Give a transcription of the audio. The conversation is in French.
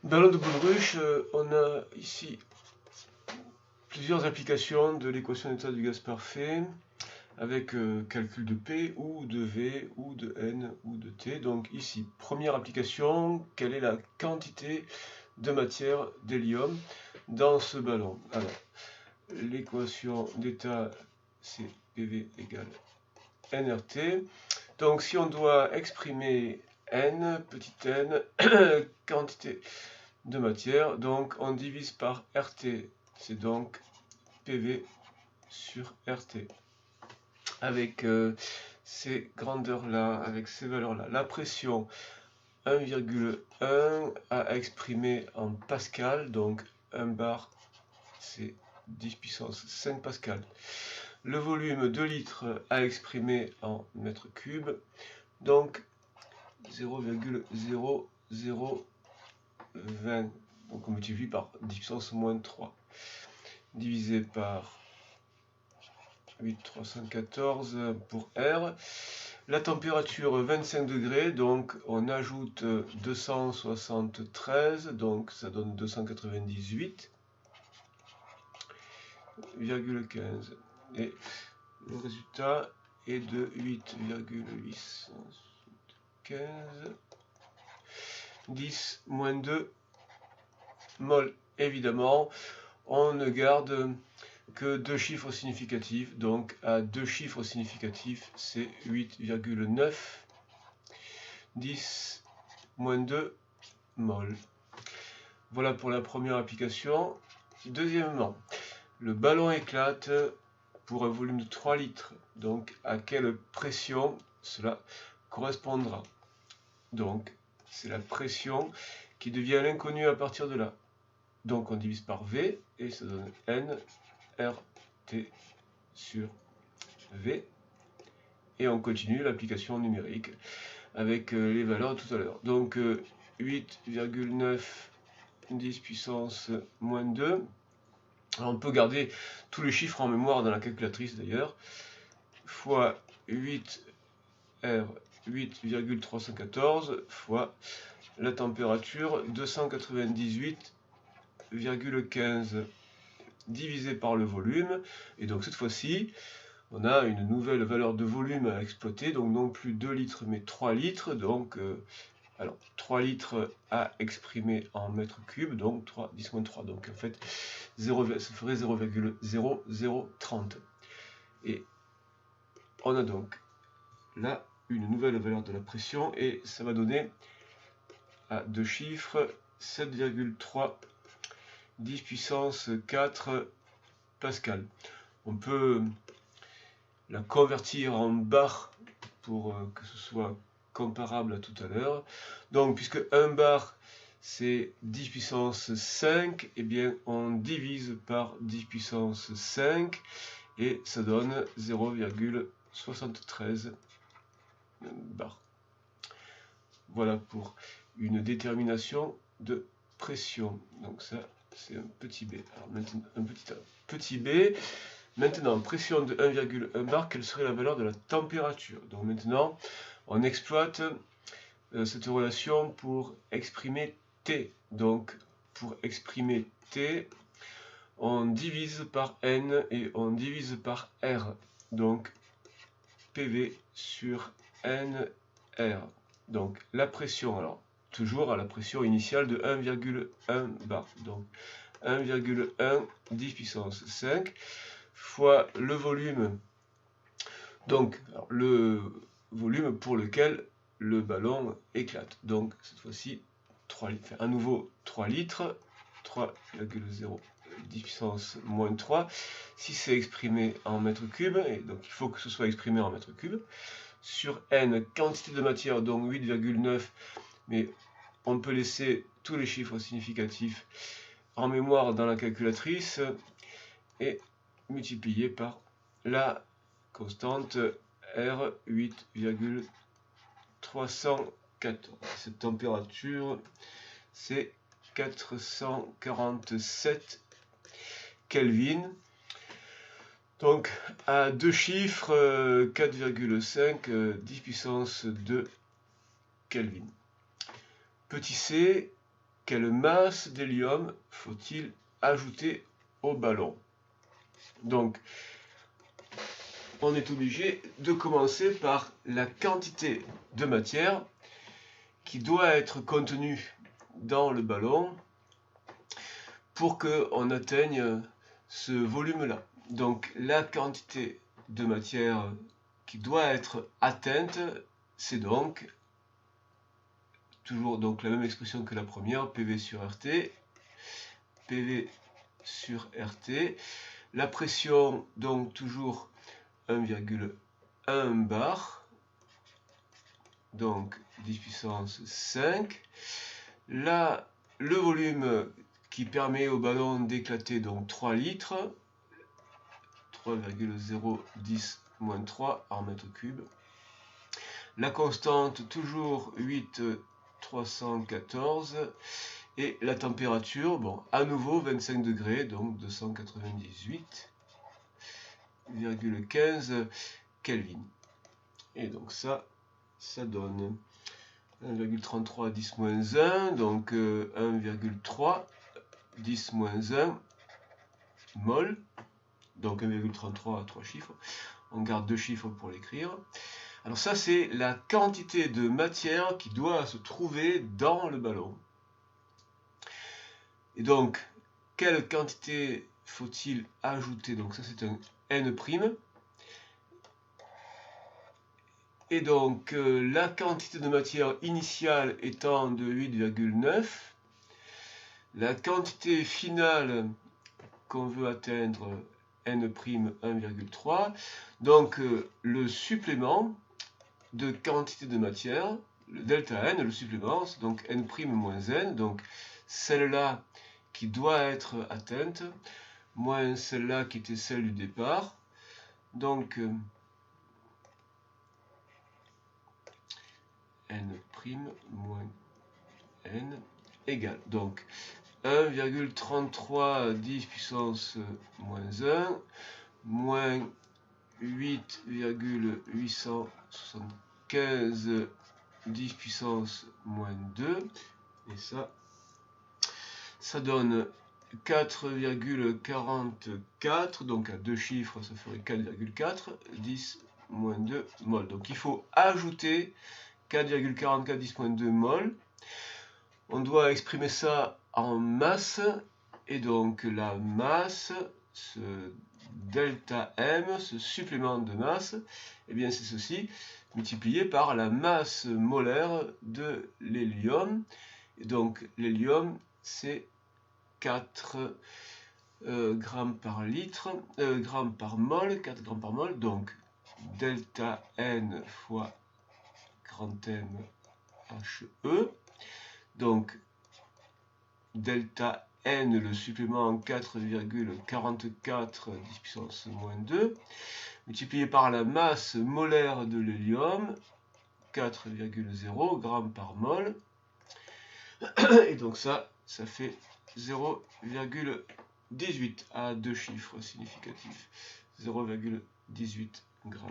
Ballon de baudruche, on a ici plusieurs applications de l'équation d'état du gaz parfait avec calcul de P ou de V ou de N ou de T. Donc ici, première application, quelle est la quantité de matière d'hélium dans ce ballon? Alors, l'équation d'état c'est PV égale nRT. Donc si on doit exprimer N, petit n, quantité de matière, donc on divise par RT, c'est donc PV sur RT. Avec ces grandeurs-là, avec ces valeurs-là, la pression 1,1 à exprimer en pascal, donc 1 bar c'est 10 puissance 5 pascal. Le volume 2 litres à exprimer en mètres cubes, donc 0,0020, donc on multiplie par 10 puissance moins 3, divisé par 8,314 pour R. La température 25 degrés, donc on ajoute 273, donc ça donne 298,15. Et le résultat est de 8,815, 10 moins 2 mol. Évidemment, on ne garde que deux chiffres significatifs, donc à deux chiffres significatifs, c'est 8,9, 10 moins 2 mol. Voilà pour la première application. Deuxièmement, le ballon éclate pour un volume de 3 litres, donc à quelle pression cela correspondra? Donc c'est la pression qui devient l'inconnu à partir de là. Donc on divise par V et ça donne N RT sur V. Et on continue l'application numérique avec les valeurs de tout à l'heure. Donc 8,9 10 puissance moins 2. Alors on peut garder tous les chiffres en mémoire dans la calculatrice d'ailleurs. Fois 8R 8,314 fois la température 298,15 divisé par le volume, et donc cette fois-ci on a une nouvelle valeur de volume à exploiter, donc non plus 2 litres mais 3 litres, donc alors 3 litres à exprimer en mètres cubes, donc 3, 10 moins 3, donc en fait 0, ça ferait 0,0030. Et on a donc là une nouvelle valeur de la pression, et ça va donner à deux chiffres 7,3 10 puissance 4 pascal. On peut la convertir en bar pour que ce soit comparable à tout à l'heure. Donc puisque 1 bar c'est 10 puissance 5, et bien on divise par 10 puissance 5 et ça donne 0,73 bar. Voilà pour une détermination de pression. Donc ça c'est un petit b. Alors maintenant un petit b. Maintenant, pression de 1,1 bar, quelle serait la valeur de la température? Donc maintenant, on exploite cette relation pour exprimer T. Donc pour exprimer T, on divise par N et on divise par R. Donc PV sur NR. Donc la pression, alors toujours à la pression initiale de 1,1 bar. Donc 1,1 10 puissance 5 fois le volume, donc le volume pour lequel le ballon éclate. Donc cette fois-ci 3 litres, à nouveau 3 litres, 3,0 10 puissance moins 3, si c'est exprimé en mètres cubes, et donc il faut que ce soit exprimé en mètres cubes, sur N, quantité de matière, donc 8,9, mais on peut laisser tous les chiffres significatifs en mémoire dans la calculatrice, et multiplié par la constante R 8,314. Cette température, c'est 447 Kelvin. Donc à deux chiffres, 4,5 10 puissance 2 Kelvin. Petit c, quelle masse d'hélium faut-il ajouter au ballon? Donc, on est obligé de commencer par la quantité de matière qui doit être contenue dans le ballon pour qu'on atteigne ce volume-là. Donc, la quantité de matière qui doit être atteinte, c'est donc toujours donc la même expression que la première, PV sur RT. PV sur RT. La pression, donc toujours 1,1 bar, donc 10 puissance 5. Là, le volume qui permet au ballon d'éclater, donc 3 litres, 3,010-3 en mètres cubes. La constante, toujours 8,314. Et la température, bon, à nouveau 25 degrés, donc 298,15 Kelvin. Et donc ça donne 1,33 10-1, donc 1,3 10-1 mol. Donc 1,33 à 3 chiffres. On garde 2 chiffres pour l'écrire. Alors ça, c'est la quantité de matière qui doit se trouver dans le ballon. Et donc, quelle quantité faut-il ajouter? Donc ça, c'est un N'. Et donc, la quantité de matière initiale étant de 8,9, la quantité finale qu'on veut atteindre, N', 1,3. Donc, le supplément de quantité de matière, le delta N, le supplément, c'est donc N' moins N, donc celle-là qui doit être atteinte, moins celle-là qui était celle du départ. Donc, N' moins N égale donc 1,33 10 puissance moins 1 moins 8,875 10 puissance moins 2, et ça donne 4,44, donc à deux chiffres ça ferait 4,4 10 moins 2 mol. Donc il faut ajouter 4,44 10 moins 2 mol. On doit exprimer ça en masse, et donc la masse, ce delta M, ce supplément de masse, eh bien c'est ceci, multiplié par la masse molaire de l'hélium. Et donc l'hélium, c'est 4 grammes par litre, grammes par mol, 4 grammes par mol, donc delta N fois grand M HE, donc delta N, le supplément 4,44 10 puissance moins 2, multiplié par la masse molaire de l'hélium, 4,0 grammes par mol, et donc ça fait 0,18 à deux chiffres significatifs, 0,18 grammes.